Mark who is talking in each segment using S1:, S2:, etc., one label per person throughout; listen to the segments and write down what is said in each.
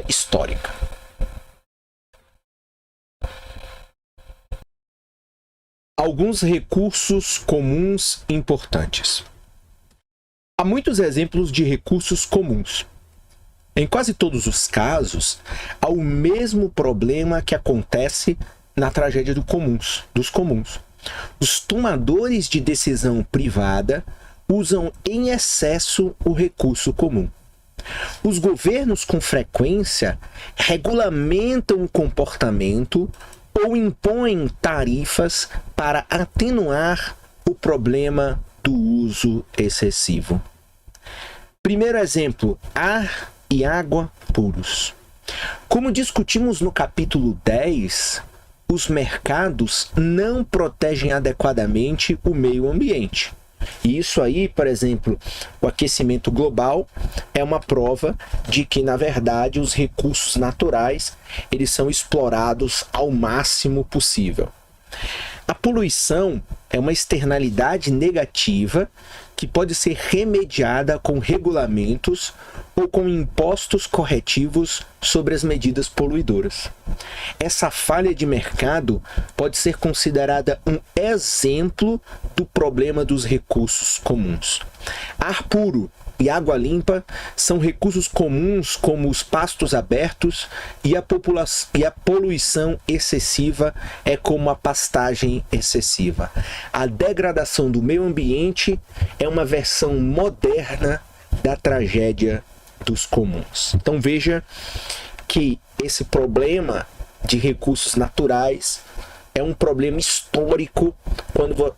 S1: histórica. Alguns recursos comuns importantes. Há muitos exemplos de recursos comuns. Em quase todos os casos, há o mesmo problema que acontece na tragédia dos comuns. Os tomadores de decisão privada usam em excesso o recurso comum. Os governos, com frequência, regulamentam o comportamento ou impõem tarifas para atenuar o problema do uso excessivo. Primeiro exemplo, ar e água puros. Como discutimos no capítulo 10, os mercados não protegem adequadamente o meio ambiente. E isso aí, por exemplo, o aquecimento global é uma prova de que, na verdade, os recursos naturais eles são explorados ao máximo possível. A poluição é uma externalidade negativa que pode ser remediada com regulamentos ou com impostos corretivos sobre as medidas poluidoras. Essa falha de mercado pode ser considerada um exemplo do problema dos recursos comuns. Ar puro e água limpa são recursos comuns como os pastos abertos e a poluição excessiva é como a pastagem excessiva. A degradação do meio ambiente é uma versão moderna da tragédia dos comuns. Então veja que esse problema de recursos naturais é um problema histórico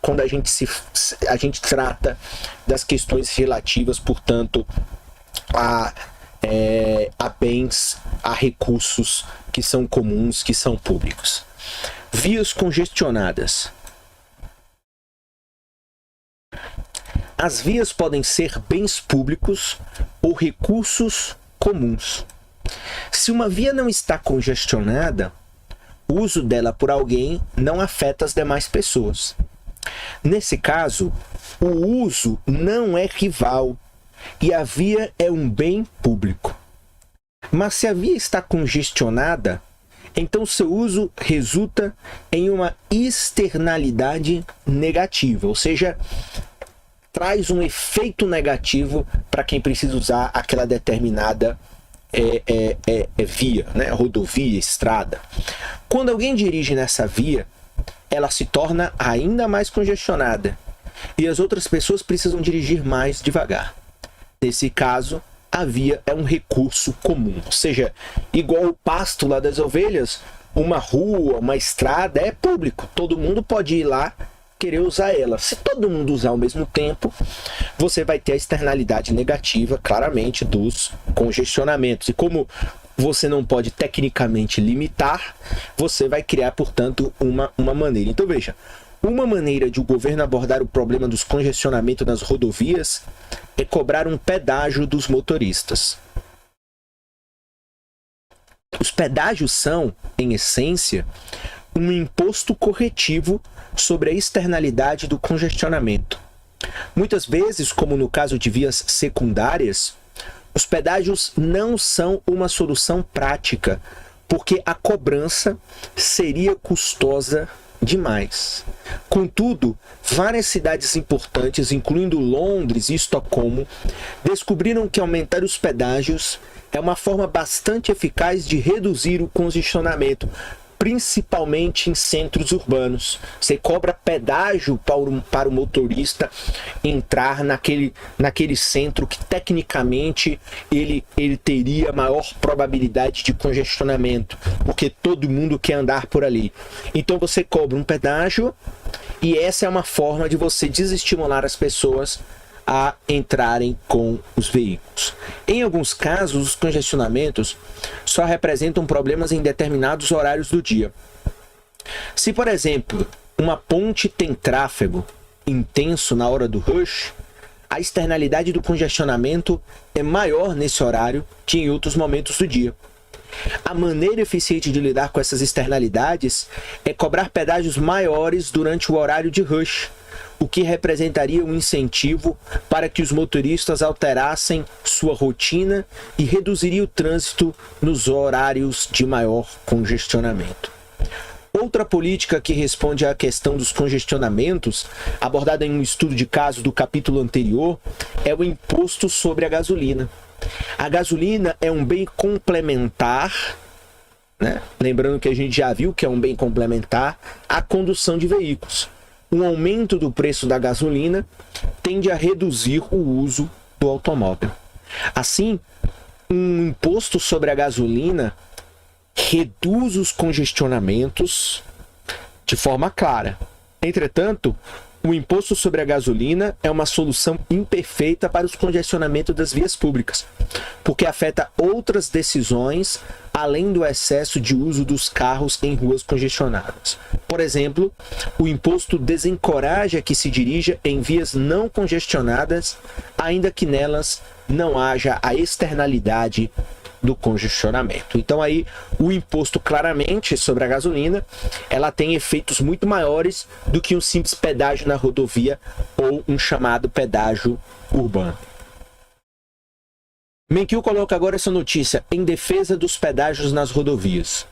S1: quando a gente trata das questões relativas, portanto, a bens, a recursos que são comuns, que são públicos. Vias congestionadas. As vias podem ser bens públicos ou recursos comuns. Se uma via não está congestionada, o uso dela por alguém não afeta as demais pessoas. Nesse caso, o uso não é rival e a via é um bem público. Mas se a via está congestionada, então seu uso resulta em uma externalidade negativa, ou seja, traz um efeito negativo para quem precisa usar aquela determinada via, né? Rodovia, estrada. Quando alguém dirige nessa via, ela se torna ainda mais congestionada e as outras pessoas precisam dirigir mais devagar. Nesse caso, a via é um recurso comum, ou seja, igual o pasto lá das ovelhas, uma rua, uma estrada é público, todo mundo pode ir lá querer usar ela. Se todo mundo usar ao mesmo tempo, você vai ter a externalidade negativa, claramente, dos congestionamentos. E como você não pode tecnicamente limitar, você vai criar, portanto, uma maneira. Então veja, uma maneira de o governo abordar o problema dos congestionamentos nas rodovias é cobrar um pedágio dos motoristas. Os pedágios são, em essência, um imposto corretivo sobre a externalidade do congestionamento. Muitas vezes, como no caso de vias secundárias, os pedágios não são uma solução prática, porque a cobrança seria custosa demais. Contudo, várias cidades importantes, incluindo Londres e Estocolmo, descobriram que aumentar os pedágios é uma forma bastante eficaz de reduzir o congestionamento, principalmente em centros urbanos. Você cobra pedágio para o motorista entrar naquele centro que tecnicamente ele teria maior probabilidade de congestionamento, porque todo mundo quer andar por ali. Então você cobra um pedágio e essa é uma forma de você desestimular as pessoas a entrarem com os veículos. Em alguns casos, os congestionamentos só representam problemas em determinados horários do dia. Se, por exemplo, uma ponte tem tráfego intenso na hora do rush, a externalidade do congestionamento é maior nesse horário que em outros momentos do dia. A maneira eficiente de lidar com essas externalidades é cobrar pedágios maiores durante o horário de rush, o que representaria um incentivo para que os motoristas alterassem sua rotina e reduziria o trânsito nos horários de maior congestionamento. Outra política que responde à questão dos congestionamentos, abordada em um estudo de caso do capítulo anterior, é o imposto sobre a gasolina. A gasolina é um bem complementar, né? Lembrando que a gente já viu que é um bem complementar à condução de veículos. Um aumento do preço da gasolina tende a reduzir o uso do automóvel. Assim, um imposto sobre a gasolina reduz os congestionamentos de forma clara. Entretanto, o imposto sobre a gasolina é uma solução imperfeita para os congestionamentos das vias públicas, porque afeta outras decisões além do excesso de uso dos carros em ruas congestionadas. Por exemplo, o imposto desencoraja que se dirija em vias não congestionadas, ainda que nelas não haja a externalidade do congestionamento. Então aí o imposto claramente sobre a gasolina, ela tem efeitos muito maiores do que um simples pedágio na rodovia ou um chamado pedágio urbano. Menkyu coloca agora essa notícia em defesa dos pedágios nas rodovias.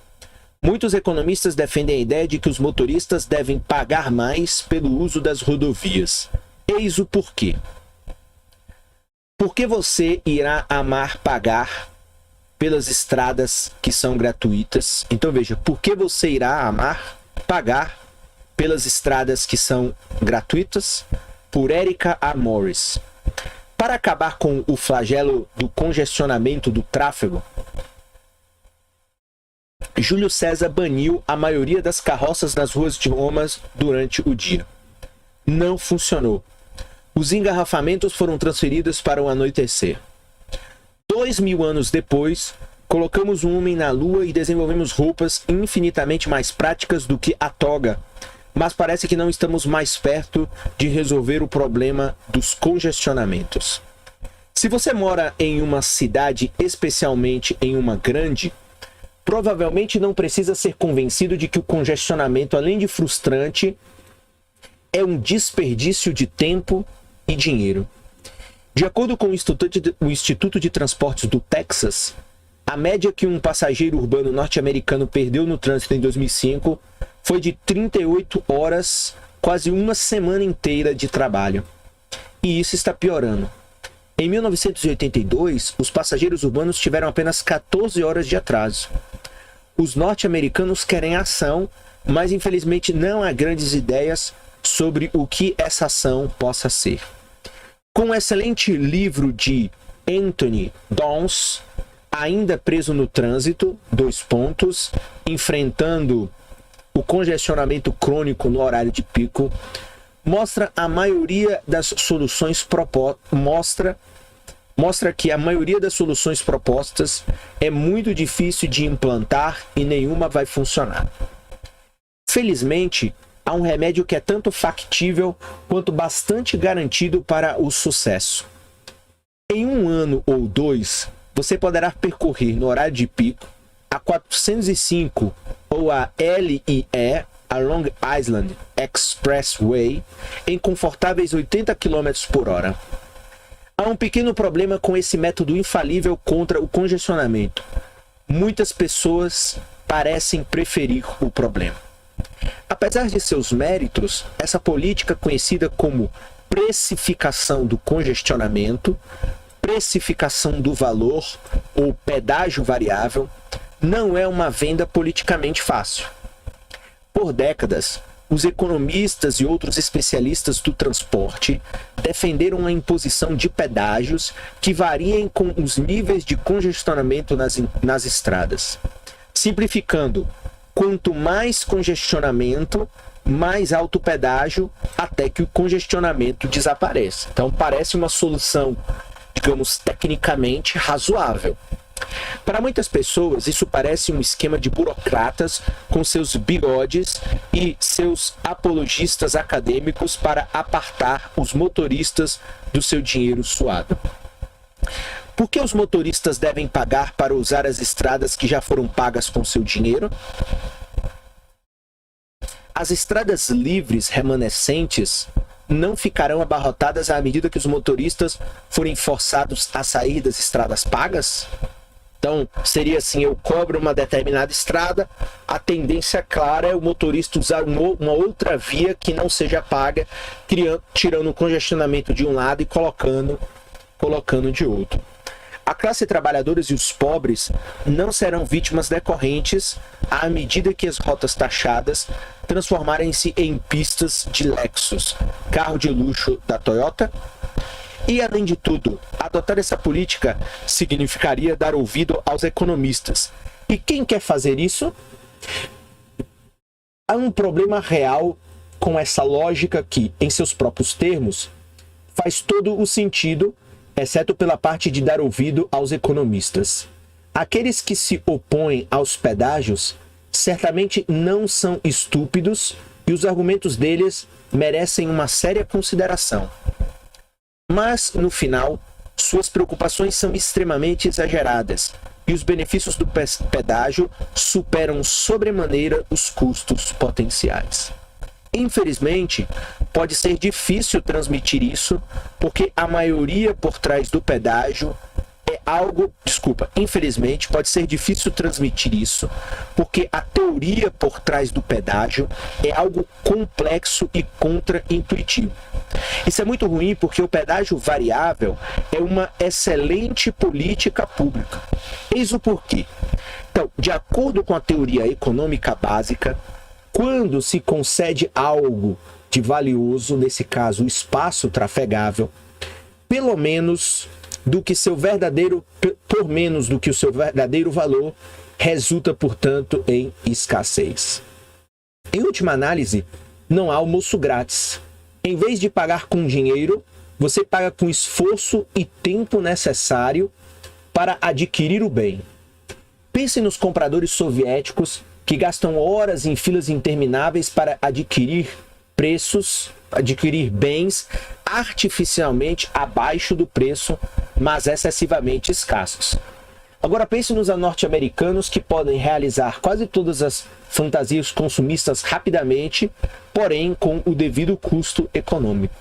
S1: Muitos economistas defendem a ideia de que os motoristas devem pagar mais pelo uso das rodovias. Eis o porquê. Por que você irá amar pagar pelas estradas que são gratuitas? Então veja, por que você irá amar pagar pelas estradas que são gratuitas? Por Erica A. Morris. Para acabar com o flagelo do congestionamento do tráfego, Júlio César baniu a maioria das carroças nas ruas de Roma durante o dia. Não funcionou. Os engarrafamentos foram transferidos para o anoitecer. 2000 anos depois, colocamos um homem na lua e desenvolvemos roupas infinitamente mais práticas do que a toga, mas parece que não estamos mais perto de resolver o problema dos congestionamentos. Se você mora em uma cidade, especialmente em uma grande, provavelmente não precisa ser convencido de que o congestionamento, além de frustrante, é um desperdício de tempo e dinheiro. De acordo com o Instituto de Transportes do Texas, a média que um passageiro urbano norte-americano perdeu no trânsito em 2005 foi de 38 horas, quase uma semana inteira de trabalho. E isso está piorando. Em 1982, os passageiros urbanos tiveram apenas 14 horas de atraso. Os norte-americanos querem ação, mas infelizmente não há grandes ideias sobre o que essa ação possa ser. Com um excelente livro de Anthony Downs, Ainda Preso no Trânsito, enfrentando o congestionamento crônico no horário de pico, mostra que a maioria das soluções propostas é muito difícil de implantar e nenhuma vai funcionar. Felizmente, há um remédio que é tanto factível quanto bastante garantido para o sucesso. Em 1 ano ou 2, você poderá percorrer no horário de pico a 405 ou a LIE, a Long Island Expressway, em confortáveis 80 km por hora. Há um pequeno problema com esse método infalível contra o congestionamento. Muitas pessoas parecem preferir o problema. Apesar de seus méritos, essa política conhecida como precificação do congestionamento, precificação do valor ou pedágio variável, não é uma venda politicamente fácil. Por décadas, os economistas e outros especialistas do transporte defenderam a imposição de pedágios que variem com os níveis de congestionamento nas estradas. Simplificando, quanto mais congestionamento, mais alto pedágio, até que o congestionamento desapareça. Então parece uma solução, digamos, tecnicamente razoável. Para muitas pessoas, isso parece um esquema de burocratas com seus bigodes e seus apologistas acadêmicos para apartar os motoristas do seu dinheiro suado. Por que os motoristas devem pagar para usar as estradas que já foram pagas com seu dinheiro? As estradas livres remanescentes não ficarão abarrotadas à medida que os motoristas forem forçados a sair das estradas pagas? Então, seria assim, eu cobro uma determinada estrada, a tendência clara é o motorista usar uma outra via que não seja paga, tirando o congestionamento de um lado e colocando de outro. A classe trabalhadora e os pobres não serão vítimas decorrentes à medida que as rotas taxadas transformarem-se em pistas de Lexus, carro de luxo da Toyota. E, além de tudo, adotar essa política significaria dar ouvido aos economistas. E quem quer fazer isso? Há um problema real com essa lógica que, em seus próprios termos, faz todo o sentido, exceto pela parte de dar ouvido aos economistas. Aqueles que se opõem aos pedágios certamente não são estúpidos e os argumentos deles merecem uma séria consideração. Mas, no final, suas preocupações são extremamente exageradas e os benefícios do pedágio superam sobremaneira os custos potenciais. Infelizmente, pode ser difícil transmitir isso, porque a maioria por trás do pedágio é algo... Infelizmente, pode ser difícil transmitir isso, porque a teoria por trás do pedágio é algo complexo e contra-intuitivo. Isso é muito ruim porque o pedágio variável é uma excelente política pública. Eis o porquê. Então, de acordo com a teoria econômica básica, quando se concede algo de valioso, nesse caso o espaço trafegável, pelo menos do que seu verdadeiro, por menos do que o seu verdadeiro valor, resulta, portanto, em escassez. Em última análise, não há almoço grátis. Em vez de pagar com dinheiro, você paga com esforço e tempo necessário para adquirir o bem. Pense nos compradores soviéticos que gastam horas em filas intermináveis para adquirir bens artificialmente abaixo do preço, mas excessivamente escassos. Agora pense nos norte-americanos que podem realizar quase todas as fantasias consumistas rapidamente, porém com o devido custo econômico.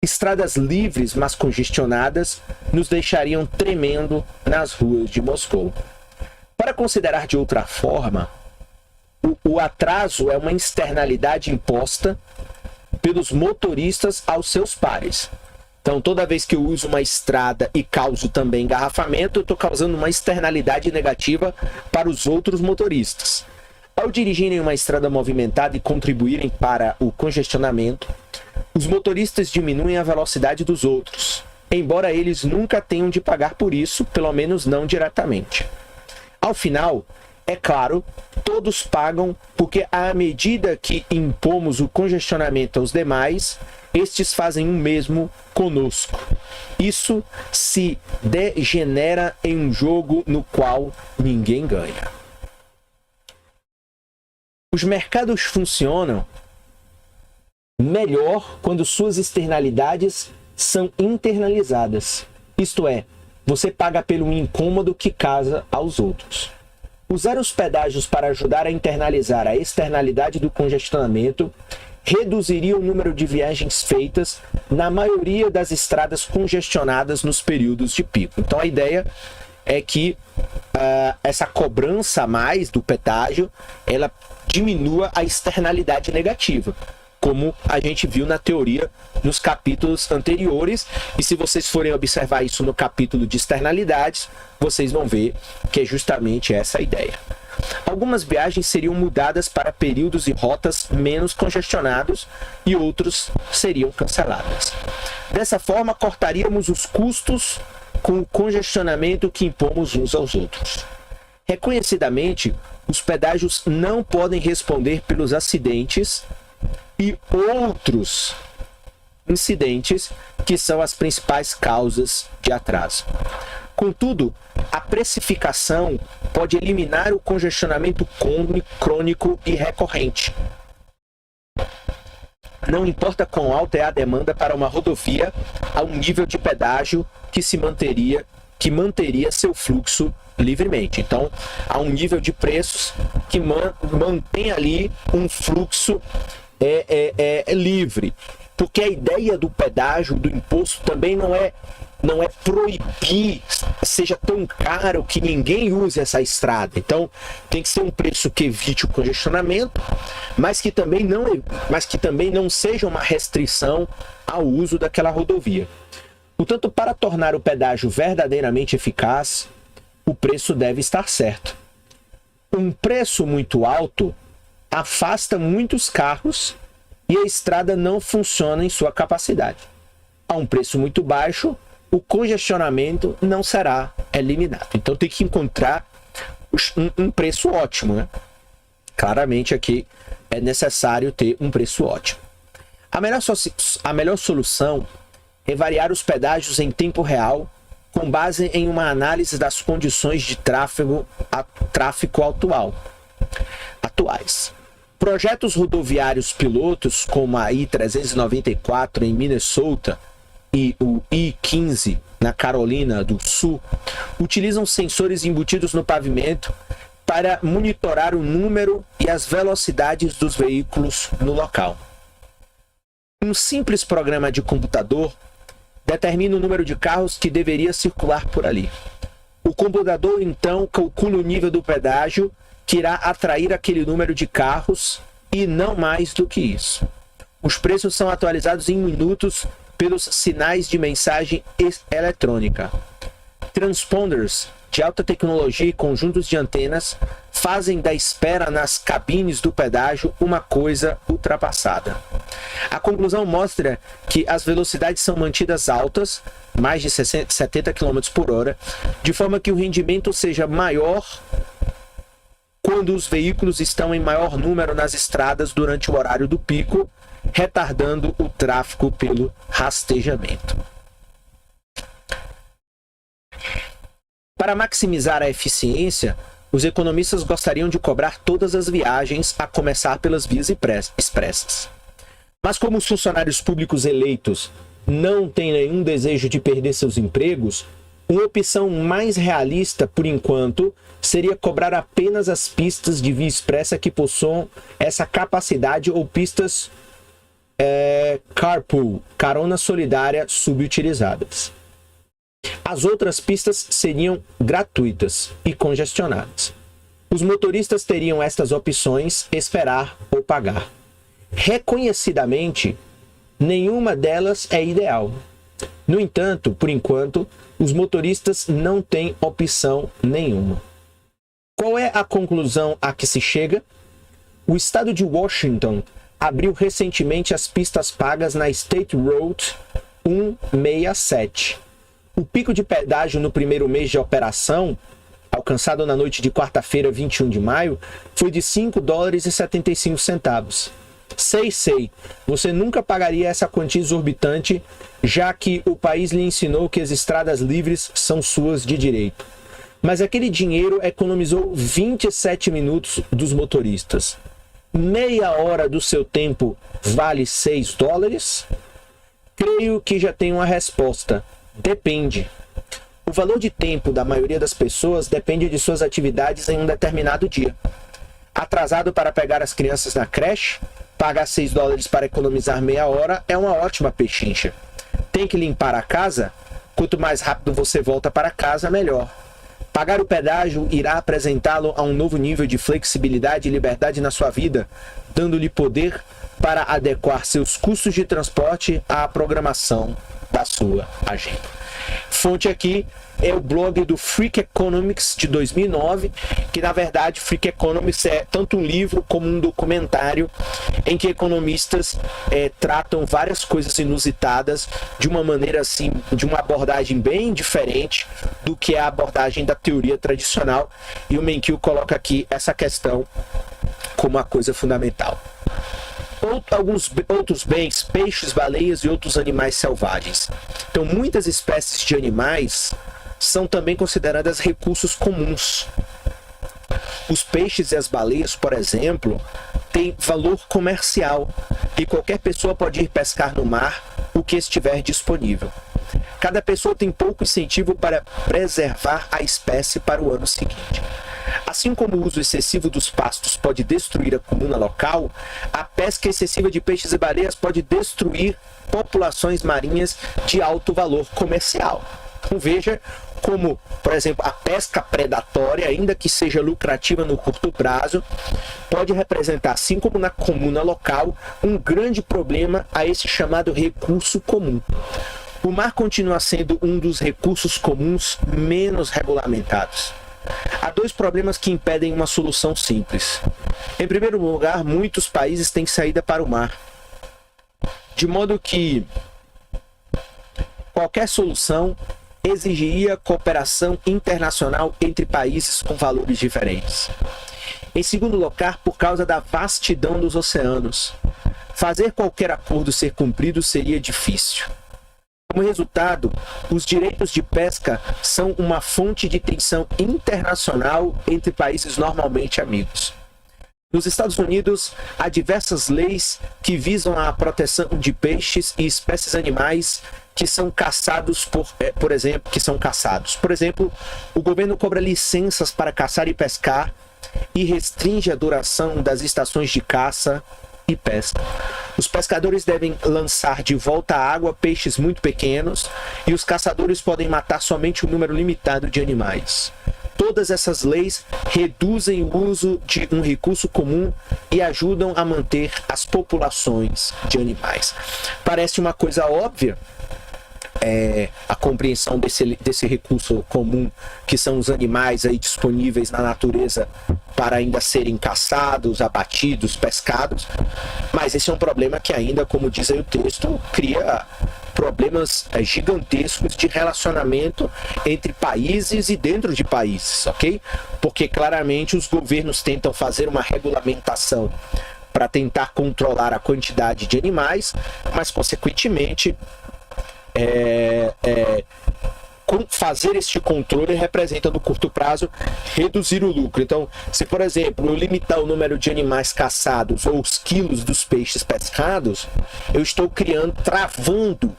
S1: Estradas livres, mas congestionadas, nos deixariam tremendo nas ruas de Moscou. Para considerar de outra forma, o atraso é uma externalidade imposta pelos motoristas aos seus pares. Então, toda vez que eu uso uma estrada e causo também engarrafamento, eu estou causando uma externalidade negativa para os outros motoristas. Ao dirigirem uma estrada movimentada e contribuírem para o congestionamento, os motoristas diminuem a velocidade dos outros, embora eles nunca tenham de pagar por isso, pelo menos não diretamente. Ao final, é claro, todos pagam porque à medida que impomos o congestionamento aos demais, estes fazem o mesmo conosco. Isso se degenera em um jogo no qual ninguém ganha. Os mercados funcionam melhor quando suas externalidades são internalizadas. Isto é, você paga pelo incômodo que causa aos outros. Usar os pedágios para ajudar a internalizar a externalidade do congestionamento reduziria o número de viagens feitas na maioria das estradas congestionadas nos períodos de pico. Então a ideia é que essa cobrança a mais do pedágio, ela diminua a externalidade negativa, como a gente viu na teoria nos capítulos anteriores, e se vocês forem observar isso no capítulo de externalidades, vocês vão ver que é justamente essa a ideia. Algumas viagens seriam mudadas para períodos e rotas menos congestionados e outros seriam canceladas. Dessa forma, cortaríamos os custos com o congestionamento que impomos uns aos outros. Reconhecidamente, os pedágios não podem responder pelos acidentes e outros incidentes que são as principais causas de atraso. Contudo, a precificação pode eliminar o congestionamento crônico e recorrente. Não importa quão alta é a demanda para uma rodovia, a um nível de pedágio que manteria seu fluxo livremente. Então, há um nível de preços que mantém ali um fluxo livre. Porque a ideia do pedágio, do imposto, também não é proibir, seja tão caro que ninguém use essa estrada. Então, tem que ser um preço que evite o congestionamento, mas que também não seja uma restrição ao uso daquela rodovia. Portanto, para tornar o pedágio verdadeiramente eficaz, o preço deve estar certo. Um preço muito alto afasta muitos carros e a estrada não funciona em sua capacidade. A um preço muito baixo, o congestionamento não será eliminado. Então tem que encontrar um preço ótimo, né? Claramente aqui é necessário ter um preço ótimo. A melhor solução é variar os pedágios em tempo real com base em uma análise das condições de tráfego atuais. Projetos rodoviários pilotos como a I-394 em Minnesota e o I-15 na Carolina do Sul utilizam sensores embutidos no pavimento para monitorar o número e as velocidades dos veículos no local. Um simples programa de computador determina o número de carros que deveria circular por ali. O computador, então, calcula o nível do pedágio que irá atrair aquele número de carros e não mais do que isso. Os preços são atualizados em minutos pelos sinais de mensagem eletrônica. Transponders de alta tecnologia e conjuntos de antenas fazem da espera nas cabines do pedágio uma coisa ultrapassada. A conclusão mostra que as velocidades são mantidas altas, mais de 70 km por hora, de forma que o rendimento seja maior quando os veículos estão em maior número nas estradas durante o horário do pico, retardando o tráfego pelo rastejamento. Para maximizar a eficiência, os economistas gostariam de cobrar todas as viagens, a começar pelas vias expressas. Mas como os funcionários públicos eleitos não têm nenhum desejo de perder seus empregos, uma opção mais realista, por enquanto, seria cobrar apenas as pistas de via expressa que possuam essa capacidade ou pistas carpool, carona solidária, subutilizadas. As outras pistas seriam gratuitas e congestionadas. Os motoristas teriam estas opções, esperar ou pagar. Reconhecidamente, nenhuma delas é ideal. No entanto, por enquanto, os motoristas não têm opção nenhuma. Qual é a conclusão a que se chega? O estado de Washington abriu recentemente as pistas pagas na State Road 167. O pico de pedágio no primeiro mês de operação, alcançado na noite de quarta-feira, 21 de maio, foi de $5,75. Sei, você nunca pagaria essa quantia exorbitante, já que o país lhe ensinou que as estradas livres são suas de direito. Mas aquele dinheiro economizou 27 minutos dos motoristas. Meia hora do seu tempo vale $6? Creio que já tenho uma resposta. Depende. O valor de tempo da maioria das pessoas depende de suas atividades em um determinado dia. Atrasado para pegar as crianças na creche, pagar $6 para economizar meia hora é uma ótima pechincha. Tem que limpar a casa? Quanto mais rápido você volta para casa, melhor. Pagar o pedágio irá apresentá-lo a um novo nível de flexibilidade e liberdade na sua vida, dando-lhe poder para adequar seus custos de transporte à programação da sua agenda. Fonte aqui é o blog do Freak Economics de 2009, que na verdade Freak Economics é tanto um livro como um documentário em que economistas tratam várias coisas inusitadas de uma maneira assim, de uma abordagem bem diferente do que é a abordagem da teoria tradicional, e o Menkil coloca aqui essa questão como uma coisa fundamental. Alguns outros bens, peixes, baleias e outros animais selvagens. Então, muitas espécies de animais são também consideradas recursos comuns. Os peixes e as baleias, por exemplo, têm valor comercial e qualquer pessoa pode ir pescar no mar o que estiver disponível. Cada pessoa tem pouco incentivo para preservar a espécie para o ano seguinte. As Assim como o uso excessivo dos pastos pode destruir a comuna local, a pesca excessiva de peixes e baleias pode destruir populações marinhas de alto valor comercial. Então veja como, por exemplo, a pesca predatória, ainda que seja lucrativa no curto prazo, pode representar, assim como na comuna local, um grande problema a esse chamado recurso comum. O mar continua sendo um dos recursos comuns menos regulamentados. Há dois problemas que impedem uma solução simples. Em primeiro lugar, muitos países têm saída para o mar, de modo que qualquer solução exigiria cooperação internacional entre países com valores diferentes. Em segundo lugar, por causa da vastidão dos oceanos, fazer qualquer acordo ser cumprido seria difícil. Como resultado, os direitos de pesca são uma fonte de tensão internacional entre países normalmente amigos. Nos Estados Unidos, há diversas leis que visam a proteção de peixes e espécies animais que são caçados, por exemplo, Por exemplo, o governo cobra licenças para caçar e pescar e restringe a duração das estações de caça e pesca. Os pescadores devem lançar de volta à água peixes muito pequenos e os caçadores podem matar somente um número limitado de animais. Todas essas leis reduzem o uso de um recurso comum e ajudam a manter as populações de animais. Parece uma coisa óbvia, a compreensão desse recurso comum, que são os animais aí disponíveis na natureza para ainda serem caçados, abatidos, pescados, mas esse é um problema que ainda, como diz aí o texto, cria problemas gigantescos de relacionamento entre países e dentro de países, ok? Porque claramente os governos tentam fazer uma regulamentação para tentar controlar a quantidade de animais, mas consequentemente fazer este controle representa no curto prazo reduzir o lucro. Então, se por exemplo eu limitar o número de animais caçados ou os quilos dos peixes pescados, eu estou travando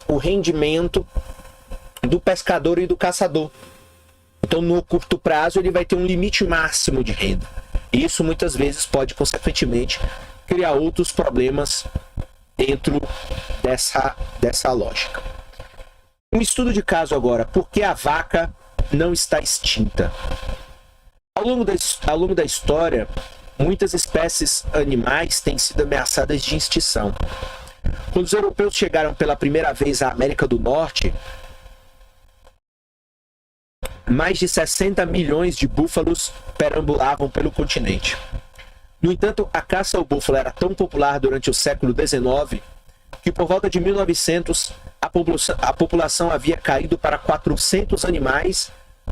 S1: o rendimento do pescador e do caçador. Então, no curto prazo, ele vai ter um limite máximo de renda. E isso muitas vezes pode, consequentemente, criar outros problemas dentro dessa lógica. Um estudo de caso agora: por que a vaca não está extinta? Ao longo da história, muitas espécies animais têm sido ameaçadas de extinção. Quando os europeus chegaram pela primeira vez à América do Norte, mais de 60 milhões de búfalos perambulavam pelo continente. No entanto, a caça ao búfalo era tão popular durante o século XIX que por volta de 1900 a população havia caído para 400 animais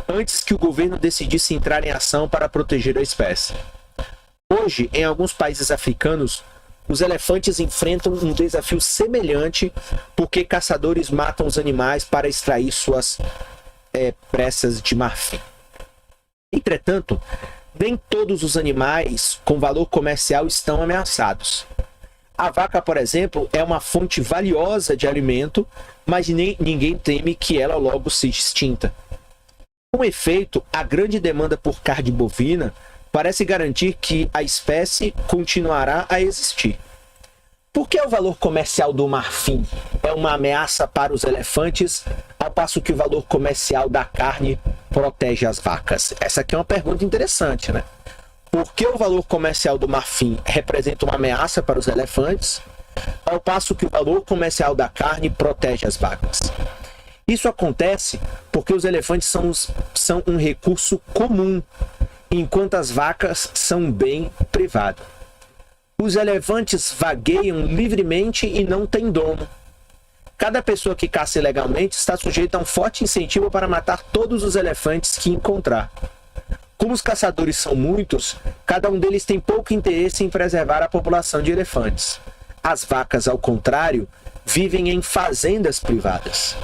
S1: antes que o governo decidisse entrar em ação para proteger a espécie. Hoje, em alguns países africanos, os elefantes enfrentam um desafio semelhante porque caçadores matam os animais para extrair suas presas de marfim. Entretanto, nem todos os animais com valor comercial estão ameaçados. A vaca, por exemplo, é uma fonte valiosa de alimento, mas ninguém teme que ela logo seja extinta. Com efeito, a grande demanda por carne bovina parece garantir que a espécie continuará a existir. Por que o valor comercial do marfim é uma ameaça para os elefantes, ao passo que o valor comercial da carne protege as vacas? Essa aqui é uma pergunta interessante, né? Por que o valor comercial do marfim representa uma ameaça para os elefantes, ao passo que o valor comercial da carne protege as vacas? Isso acontece porque os elefantes são um recurso comum, enquanto as vacas são um bem privado. Os elefantes vagueiam livremente e não têm dono. Cada pessoa que caça ilegalmente está sujeita a um forte incentivo para matar todos os elefantes que encontrar. Como os caçadores são muitos, cada um deles tem pouco interesse em preservar a população de elefantes. As vacas, ao contrário, vivem em fazendas privadas.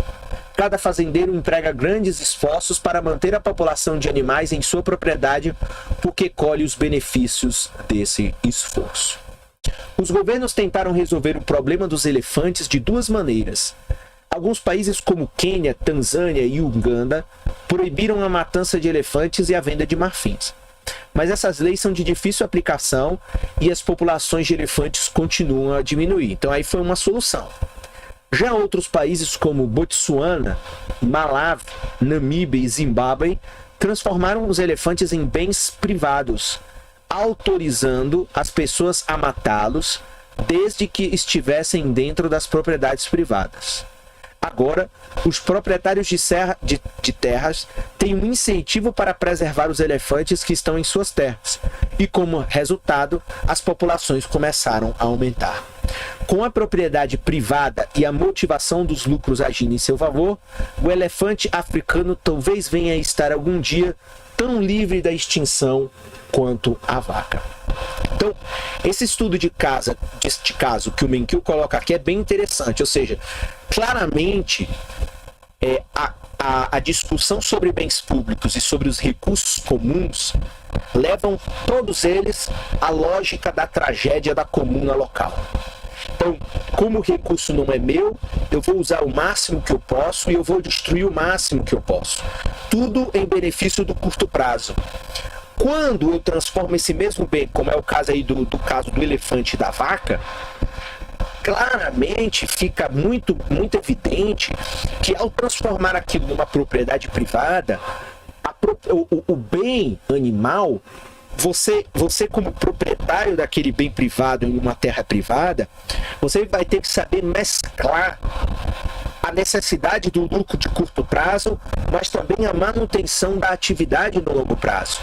S1: Cada fazendeiro emprega grandes esforços para manter a população de animais em sua propriedade, porque colhe os benefícios desse esforço. Os governos tentaram resolver o problema dos elefantes de duas maneiras. Alguns países como Quênia, Tanzânia e Uganda proibiram a matança de elefantes e a venda de marfins. mas essas leis são de difícil aplicação e as populações de elefantes continuam a diminuir. Então aí foi uma solução. Já outros países como Botsuana, Malawi, Namíbia e Zimbábue transformaram os elefantes em bens privados, autorizando as pessoas a matá-los desde que estivessem dentro das propriedades privadas. Agora, os proprietários de terras têm um incentivo para preservar os elefantes que estão em suas terras, e como resultado, as populações começaram a aumentar. Com a propriedade privada e a motivação dos lucros agindo em seu favor, o elefante africano talvez venha a estar algum dia tão livre da extinção quanto a vaca. Então, esse estudo de caso que o Menkil coloca aqui é bem interessante, ou seja, claramente a discussão sobre bens públicos e sobre os recursos comuns levam todos eles à lógica da tragédia da comuna local. Então, como o recurso não é meu, eu vou usar o máximo que eu posso e eu vou destruir o máximo que eu posso. Tudo em benefício do curto prazo. Quando eu transformo esse mesmo bem, como é o caso aí do caso do elefante e da vaca, claramente fica muito evidente que ao transformar aquilo numa propriedade privada, o bem animal, você como proprietário daquele bem privado em uma terra privada, você vai ter que saber mesclar a necessidade do lucro de curto prazo, mas também a manutenção da atividade no longo prazo.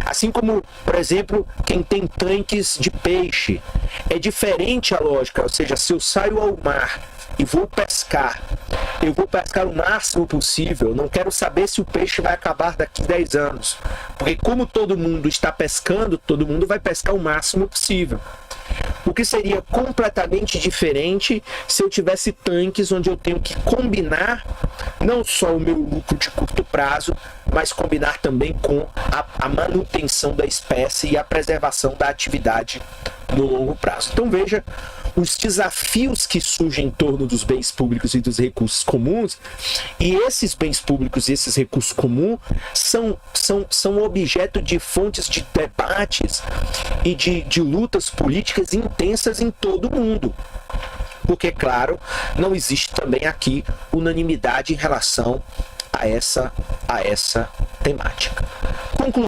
S1: Assim como, por exemplo, quem tem tanques de peixe, é diferente a lógica, ou seja, se eu saio ao mar e vou pescar, eu vou pescar o máximo possível, não quero saber se o peixe vai acabar daqui a 10 anos, porque como todo mundo está pescando, todo mundo vai pescar o máximo possível. O que seria completamente diferente se eu tivesse tanques onde eu tenho que combinar não só o meu lucro de curto prazo, mas combinar também com a manutenção da espécie e a preservação da atividade no longo prazo. Então veja os desafios que surgem em torno dos bens públicos e dos recursos comuns, e esses bens públicos e esses recursos comuns são objeto de fontes de debates e de lutas políticas intensas em todo o mundo. Porque, claro, não existe também aqui unanimidade em relação a essa temática.